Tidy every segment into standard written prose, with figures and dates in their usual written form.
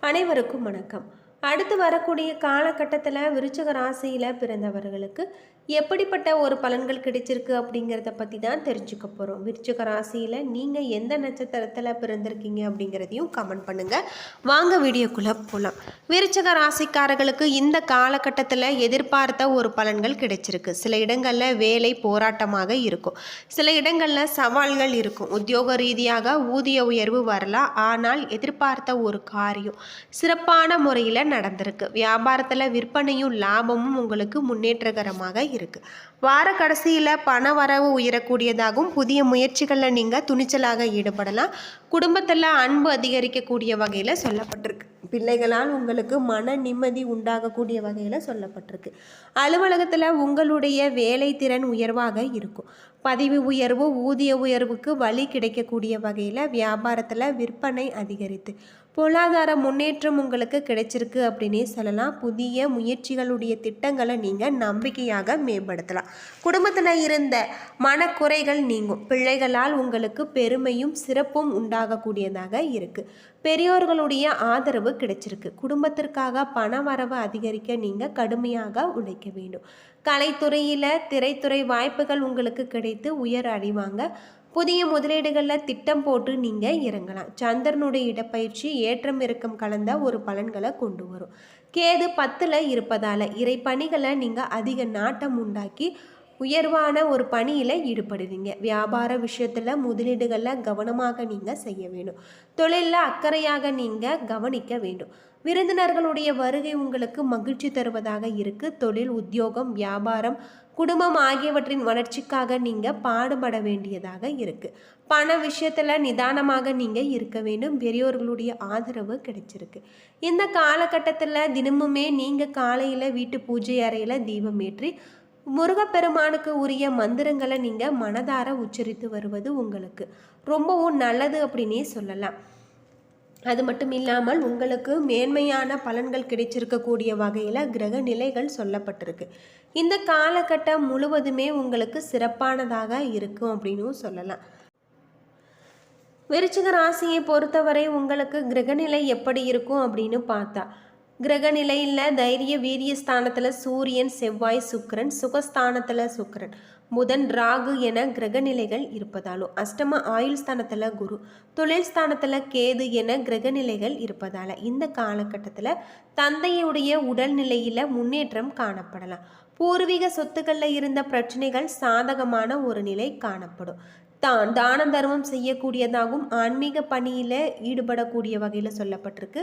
அனைவருக்கும் வணக்கம். அடுத்து வரக்கூடிய காலகட்டத்தில் விருச்சிக ராசியில் பிறந்தவர்களுக்கு எப்படிப்பட்ட ஒரு பலன்கள் கிடைச்சிருக்கு அப்படிங்கிறத பற்றி தான் தெரிஞ்சுக்க போகிறோம். விருச்சிக ராசியில் நீங்கள் எந்த நட்சத்திரத்தில் பிறந்திருக்கீங்க அப்படிங்கிறதையும் கமெண்ட் பண்ணுங்கள். வாங்க வீடியோக்குள்ளே போகலாம். விருச்சிக ராசிக்காரர்களுக்கு இந்த காலகட்டத்தில் எதிர்பார்த்த ஒரு பலன்கள் கிடைச்சிருக்கு. சில இடங்களில் வேலை போராட்டமாக இருக்கும், சில இடங்களில் சவால்கள் இருக்கும். உத்தியோக ரீதியாக ஊதிய உயர்வு வரலாம், ஆனால் எதிர்பார்த்த ஒரு காரியம் சிறப்பான முறையில் நடந்திருக்கு. வியாபாரத்தில் விற்பனையும் லாபமும் உங்களுக்கு முன்னேற்றகரமாக இருக்குது. வார கடைசியில் பண வரவு உயரக்கூடியதாகவும் புதிய முயற்சிகளில் நீங்கள் துணிச்சலாக ஈடுபடலாம். குடும்பத்தில் அன்பு அதிகரிக்கக்கூடிய வகையில் சொல்லப்பட்டிருக்கு. பிள்ளைகளால் உங்களுக்கு மன நிம்மதி உண்டாகக்கூடிய வகையில் சொல்லப்பட்டிருக்கு. அலுவலகத்தில் உங்களுடைய வேலை திறன் உயர்வாக இருக்கும். பதவி உயர்வு ஊதிய உயர்வுக்கு வழி கிடைக்கக்கூடிய வகையில் வியாபாரத்தில் விற்பனை அதிகரித்து பொருளாதார முன்னேற்றம் உங்களுக்கு கிடைச்சிருக்கு அப்படின்னே சொல்லலாம். புதிய முயற்சிகளுடைய திட்டங்களை நீங்கள் நம்பிக்கையாக மேம்படுத்தலாம். குடும்பத்தில் இருந்த மனக்குறைகள் நீங்கும். பிள்ளைகளால் உங்களுக்கு பெருமையும் சிறப்பும் உண்டாகக்கூடியதாக இருக்குது. பெரியோர்களுடைய ஆதரவு கிடைச்சிருக்கு. குடும்பத்திற்காக பண வரவு அதிகரிக்க நீங்கள் கடுமையாக உழைக்க வேண்டும். கலைத்துறையில் திரைத்துறை வாய்ப்புகள் உங்களுக்கு கிடைத்து உயர் அடைவாங்க. புதிய முதலீடுகளில் திட்டம் போட்டு நீங்கள் இறங்கலாம். சந்திரனுடைய இடப்பயிற்சி ஏற்றம் இறக்கம் கலந்த ஒரு பலன்களை கொண்டு வரும். கேது 10ல் இருப்பதால் இறை பணிகளை நீங்கள் அதிக நாட்டம் உண்டாக்கி உயர்வான ஒரு பணியில் ஈடுபடுவீங்க. வியாபார விஷயத்தில் முதலீடுகளில் கவனமாக நீங்கள் செய்ய வேண்டும். தொழிலில் அக்கறையாக நீங்கள் கவனிக்க வேண்டும். விருந்தினர்களுடைய வருகை உங்களுக்கு மகிழ்ச்சி தருவதாக இருக்குது. தொழில் உத்தியோகம் வியாபாரம் குடும்பம் ஆகியவற்றின் வளர்ச்சிக்காக நீங்கள் பாடுபட வேண்டியதாக இருக்குது. பண விஷயத்தில் நிதானமாக நீங்கள் இருக்க வேண்டும். பெரியோர்களுடைய ஆதரவு கிடைச்சிருக்கு. இந்த காலகட்டத்தில் தினமுமே நீங்கள் காலையில் வீட்டு பூஜை அறையில் தீபம் ஏற்றி முருகப்பெருமானுக்கு உரிய மந்திரங்களை நீங்கள் மனதார உச்சரித்து வருவது உங்களுக்கு ரொம்பவும் நல்லது அப்படின்னே சொல்லலாம். அது மட்டும் இல்லாமல் உங்களுக்கு மேன்மையான பலன்கள் கிடைச்சிருக்கக்கூடிய வகையில் கிரக நிலைகள் சொல்லப்பட்டிருக்கு. இந்த காலகட்டம் முழுவதுமே உங்களுக்கு சிறப்பானதாக இருக்கும் அப்படின்னு சொல்லலாம். விருச்சிக ராசியை பொறுத்தவரை உங்களுக்கு கிரகநிலை எப்படி இருக்கும் அப்படின்னு பார்த்தா, கிரகநிலையில் தைரிய வீரிய ஸ்தானத்தில் சூரியன் செவ்வாய் சுக்கிரன், சுகஸ்தானத்தில் சுக்கிரன் புதன் ராகு என கிரகநிலைகள் இருப்பதாலும், அஷ்டம ஆயுள் ஸ்தானத்தில் குரு, தொழில் ஸ்தானத்தில் கேது என கிரகநிலைகள் இருப்பதால் இந்த காலகட்டத்தில் தந்தையுடைய உடல்நிலையில் முன்னேற்றம் காணப்படலாம். பூர்வீக சொத்துக்களில் இருந்த பிரச்சனைகள் சாதகமான ஒரு நிலை காணப்படும். தான தர்மம் செய்யக்கூடியதாகவும் ஆன்மீக பணியில் ஈடுபடக்கூடிய வகையில் சொல்லப்பட்டிருக்கு.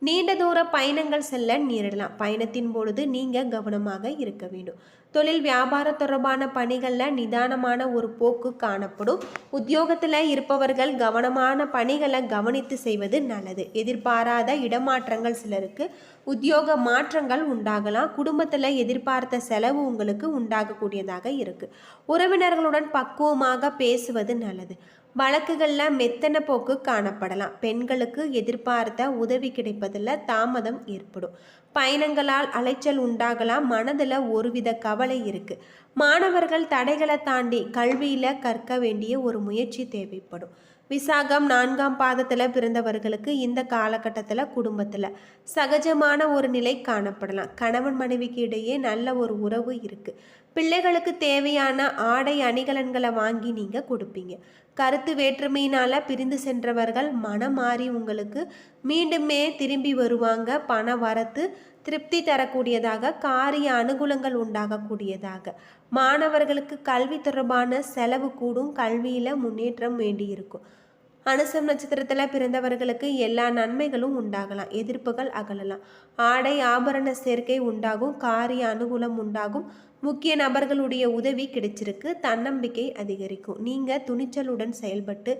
நீண்ட தூர பயணங்கள் செல்ல நேரிடலாம். பயணத்தின் பொழுது நீங்கள் கவனமாக இருக்க வேண்டும். தொழில் வியாபார தொடர்பான பணிகளில் நிதானமான ஒரு போக்கு காணப்படும். உத்தியோகத்தில் இருப்பவர்கள் கவனமான பணிகளை கவனித்து செய்வது நல்லது. எதிர்பாராத இடமாற்றங்கள் சிலருக்கு உத்தியோக மாற்றங்கள் உண்டாகலாம். குடும்பத்தில் எதிர்பார்த்த செலவு உங்களுக்கு உண்டாகக்கூடியதாக இருக்குது. உறவினர்களுடன் பக்குவமாக பேசுவது நல்லது. வழக்குகளில் மெத்தன போக்கு காணப்படலாம். பெண்களுக்கு எதிர்பார்த்த உதவி கிடைப்பதில் தாமதம் ஏற்படும். பயணங்களால் அலைச்சல் உண்டாகலாம். மனதில் ஒருவித கவலை இருக்கு. மாணவர்கள் தடைகளை தாண்டி கல்வியில் கற்க வேண்டிய ஒரு முயற்சி தேவைப்படும். விசாகம் 4ஆம் பாதத்தில் பிறந்தவர்களுக்கு இந்த காலகட்டத்தில் குடும்பத்தில் சகஜமான ஒரு நிலை காணப்படலாம். கணவன் மனைவிக்கு இடையே நல்ல ஒரு உறவு இருக்குது. பிள்ளைகளுக்கு தேவையான ஆடை அணிகலன்களை வாங்கி நீங்கள் கொடுப்பீங்க. கருத்து வேற்றுமையினால் பிரிந்து சென்றவர்கள் மனம் மாறி உங்களுக்கு மீண்டுமே திரும்பி வருவாங்க. பண வரத்து திருப்தி தரக்கூடியதாக, காரிய அனுகூலங்கள் உண்டாகக்கூடியதாக. மாணவர்களுக்கு கல்வி தொடர்பான செலவு கூடும். கல்வியில் முன்னேற்றம் வேண்டியிருக்கும். அனுசம் நட்சத்திரத்தில் பிறந்தவர்களுக்கு எல்லா நன்மைகளும் உண்டாகலாம். எதிர்ப்புகள் அகலலாம். ஆடை ஆபரண சேர்க்கை உண்டாகும். காரிய அனுகூலம் உண்டாகும். முக்கிய நபர்களுடைய உதவி கிடைச்சிருக்கு. தன்னம்பிக்கை அதிகரிக்கும். நீங்கள் துணிச்சலுடன் செயல்பட்டு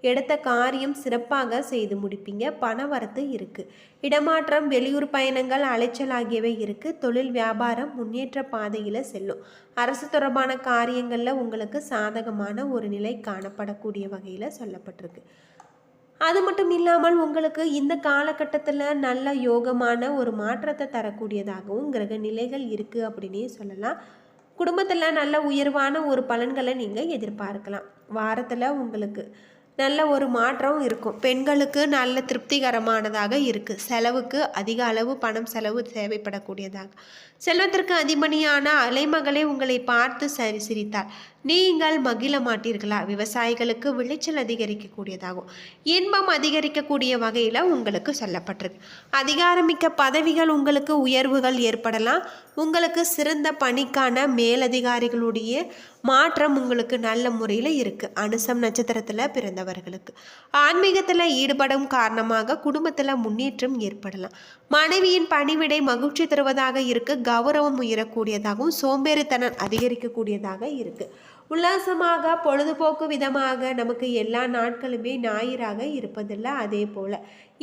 எடுத்த காரியம் சிறப்பாக செய்து முடிப்பீங்க. பண வரத்து இருக்குது. இடமாற்றம் வெளியூர் பயணங்கள் அலைச்சல் ஆகியவை இருக்குது. தொழில் வியாபாரம் முன்னேற்ற பாதையில் செல்லும். அரசு தொடர்பான காரியங்களில் உங்களுக்கு சாதகமான ஒரு நிலை காணப்படக்கூடிய வகையில் சொல்லப்பட்டிருக்கு. அது மட்டும் இல்லாமல் உங்களுக்கு இந்த காலகட்டத்தில் நல்ல யோகமான ஒரு மாற்றத்தை தரக்கூடியதாகவும் கிரக நிலைகள் இருக்குது அப்படின்னே சொல்லலாம். குடும்பத்தில் நல்ல உயர்வான ஒரு பலன்களை நீங்கள் எதிர்பார்க்கலாம். வாரத்தில் உங்களுக்கு நல்ல ஒரு மாற்றம் இருக்கும். பெண்களுக்கு நல்ல திருப்திகரமானதாக இருக்குது. செலவுக்கு அதிக அளவு பணம் செலவு தேவைப்படக்கூடியதாக. செல்வத்திற்கு அதிபதியான அலைமகளே உங்களை பார்த்து சிரித்தாள். நீங்கள் மகிழ மாட்டீர்களா? விவசாயிகளுக்கு விளைச்சல் அதிகரிக்கக்கூடியதாகும். இன்பம் அதிகரிக்கக்கூடிய வகையில் உங்களுக்கு சொல்லப்பட்டிருக்கு. அதிகாரமிக்க பதவிகள் உங்களுக்கு உயர்வுகள் ஏற்படலாம். உங்களுக்கு சிறந்த பணிக்கான மேலதிகாரிகளுடைய மாற்றம் உங்களுக்கு நல்ல முறையில் இருக்குது. அனுசம் நட்சத்திரத்தில் பிறந்தவர்களுக்கு ஆன்மீகத்தில் ஈடுபடும் காரணமாக குடும்பத்தில் முன்னேற்றம் ஏற்படலாம். மனைவியின் பணிவிடை மகிழ்ச்சி தருவதாக இருக்குது. கௌரவம் உயரக்கூடியதாகவும் சோம்பேறித்தனம் அதிகரிக்கக்கூடியதாக இருக்குது. உல்லாசமாக பொழுதுபோக்கு விதமாக நமக்கு எல்லா நாட்களுமே ஞாயிறாக இருப்பதில்லை. அதே போல்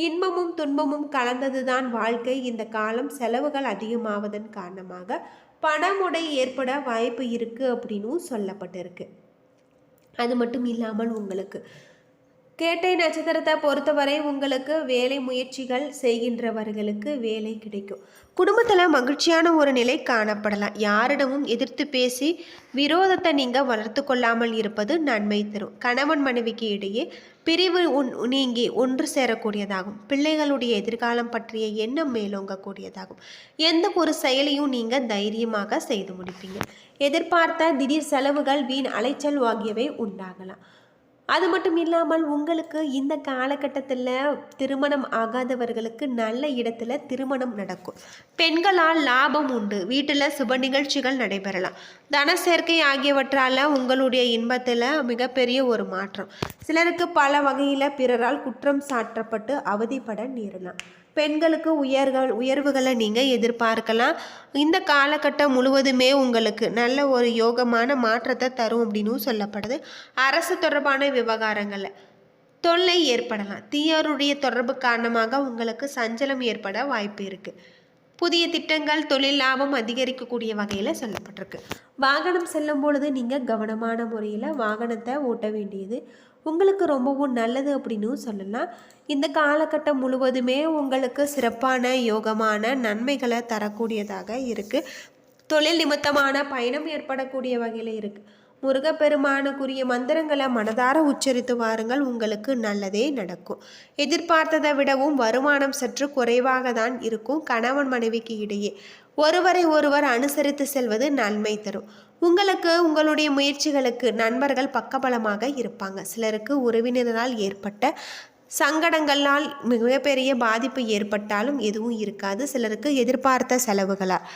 இன்பமும் துன்பமும் கலந்ததுதான் வாழ்க்கை. இந்த காலம் செலவுகள் அதிகமாவதன் காரணமாக பணமுடை ஏற்பட வாய்ப்பு இருக்குது அப்படின்னு சொல்லப்பட்டிருக்கு. அது மட்டும் இல்லாமல் உங்களுக்கு கேட்டை நட்சத்திரத்தை பொறுத்தவரை உங்களுக்கு வேலை முயற்சிகள் செய்கின்றவர்களுக்கு வேலை கிடைக்கும். குடும்பத்தில் மகிழ்ச்சியான ஒரு நிலை காணப்படலாம். யாரிடமும் எதிர்த்து பேசி விரோதத்தை நீங்கள் வளர்த்து கொள்ளாமல் இருப்பது நன்மை தரும். கணவன் மனைவிக்கு இடையே பிரிவு நீங்கி ஒன்று சேரக்கூடியதாகும். பிள்ளைகளுடைய எதிர்காலம் பற்றிய எண்ணம் மேலோங்கக்கூடியதாகும். எந்த ஒரு செயலையும் நீங்கள் தைரியமாக செய்து முடிப்பீங்க. எதிர்பார்த்த திடீர் செலவுகள் வீண் அலைச்சல் ஆகியவை உண்டாகலாம். அது மட்டும் இல்லாமல் உங்களுக்கு இந்த காலகட்டத்தில் திருமணம் ஆகாதவர்களுக்கு நல்ல இடத்துல திருமணம் நடக்கும். பெண்களால் லாபம் உண்டு. வீட்டில் சுப நிகழ்ச்சிகள் நடைபெறலாம். தன சேர்க்கை ஆகியவற்றால் உங்களுடைய இன்பத்தில் மிகப்பெரிய ஒரு மாற்றம். சிலருக்கு பல வகையில் பிறரால் குற்றம் சாட்டப்பட்டு அவதிப்பட நேரலாம். பெண்களுக்கு உயர்வுகளை நீங்கள் எதிர்பார்க்கலாம். இந்த காலகட்டம் முழுவதுமே உங்களுக்கு நல்ல ஒரு யோகமான மாற்றத்தை தரும் அப்படின்னு சொல்லப்படுது. அரசு தொடர்பான விவகாரங்களில் தொல்லை ஏற்படலாம். தீயோருடைய தொடர்பு காரணமாக உங்களுக்கு சஞ்சலம் ஏற்பட வாய்ப்பு இருக்குது. புதிய திட்டங்கள் தொழில் லாபம் அதிகரிக்கக்கூடிய வகையில் சொல்லப்பட்டிருக்கு. வாகனம் செல்லும் பொழுது நீங்கள் கவனமான முறையில் வாகனத்தை ஓட்ட வேண்டியது உங்களுக்கு ரொம்பவும் நல்லது அப்படின்னு சொல்லலாம். இந்த காலகட்டம் முழுவதுமே உங்களுக்கு சிறப்பான யோகமான நன்மைகளை தரக்கூடியதாக இருக்குது. தொழில் நிமித்தமான பயணம் ஏற்படக்கூடிய வகையில் இருக்குது. முருகப்பெருமானுக்குரிய மந்திரங்களை மனதார உச்சரித்து வாருங்கள். உங்களுக்கு நல்லதே நடக்கும். எதிர்பார்த்ததை விடவும் வருமானம் சற்று குறைவாக தான் இருக்கும். கணவன் மனைவிக்கு இடையே ஒருவரை ஒருவர் அனுசரித்து செல்வது நன்மை தரும். உங்களுக்கு உங்களுடைய முயற்சிகளுக்கு நண்பர்கள் பக்கபலமாக இருப்பாங்க. சிலருக்கு உறவினரால் ஏற்பட்ட சங்கடங்களால் மிகப்பெரிய பாதிப்பு ஏற்பட்டாலும் எதுவும் இருக்காது. சிலருக்கு எதிர்பார்த்த செலவுகளால்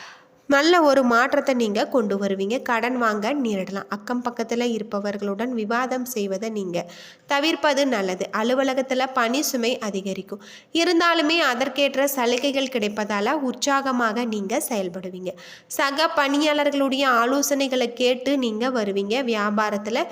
நல்ல ஒரு மாற்றத்தை நீங்கள் கொண்டு வருவீங்க. கடன் வாங்க நேரிடலாம். அக்கம் பக்கத்தில் இருப்பவர்களுடன் விவாதம் செய்வதை நீங்கள் தவிர்ப்பது நல்லது. அலுவலகத்தில் பணி சுமை அதிகரிக்கும். இருந்தாலுமே அதற்கேற்ற சலுகைகள் கிடைப்பதால் உற்சாகமாக நீங்கள் செயல்படுவீங்க. சக பணியாளர்களுடைய ஆலோசனைகளை கேட்டு நீங்கள் வருவீங்க. வியாபாரத்தில்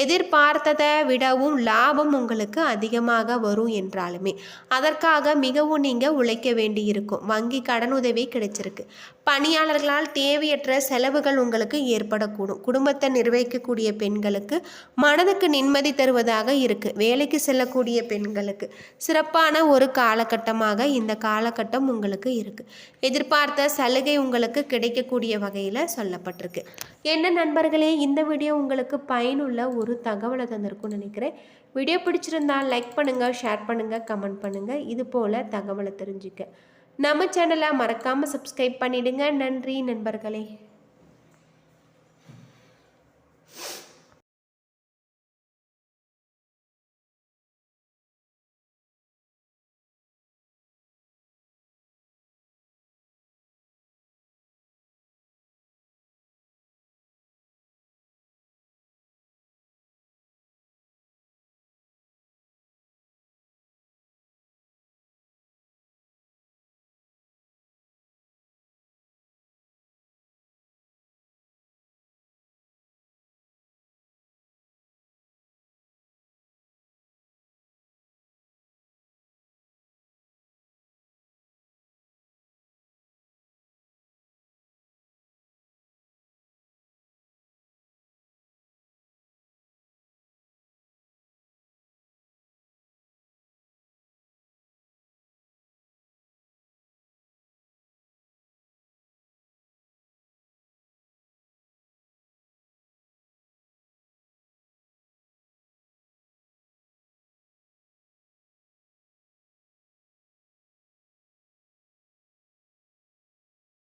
எதிர்பார்த்ததை விடவும் லாபம் உங்களுக்கு அதிகமாக வரும் என்றாலுமே அதற்காக மிகவும் நீங்கள் உழைக்க வேண்டி இருக்கும். வங்கி கடன் உதவி கிடைச்சிருக்கு. பணியாளர்களால் தேவையற்ற செலவுகள் உங்களுக்கு ஏற்படக்கூடும். குடும்பத்தை நிர்வகிக்கக்கூடிய பெண்களுக்கு மனதுக்கு நிம்மதி தருவதாக இருக்குது. வேலைக்கு செல்லக்கூடிய பெண்களுக்கு சிறப்பான ஒரு காலகட்டமாக இந்த காலகட்டம் உங்களுக்கு இருக்குது. எதிர்பார்த்த சலுகை உங்களுக்கு கிடைக்கக்கூடிய வகையில் சொல்லப்பட்டிருக்கு. என்ன நண்பர்களே, இந்த வீடியோ உங்களுக்கு பயனுள்ள ஒரு தகவலை தந்திருக்கும்னு நினைக்கிறேன். வீடியோ பிடிச்சிருந்தால் லைக் பண்ணுங்கள், ஷேர் பண்ணுங்கள், கமெண்ட் பண்ணுங்கள். இது போல் தகவலை தெரிஞ்சுக்க நம்ம சேனலை மறக்காமல் சப்ஸ்கிரைப் பண்ணிடுங்க. நன்றி நண்பர்களே.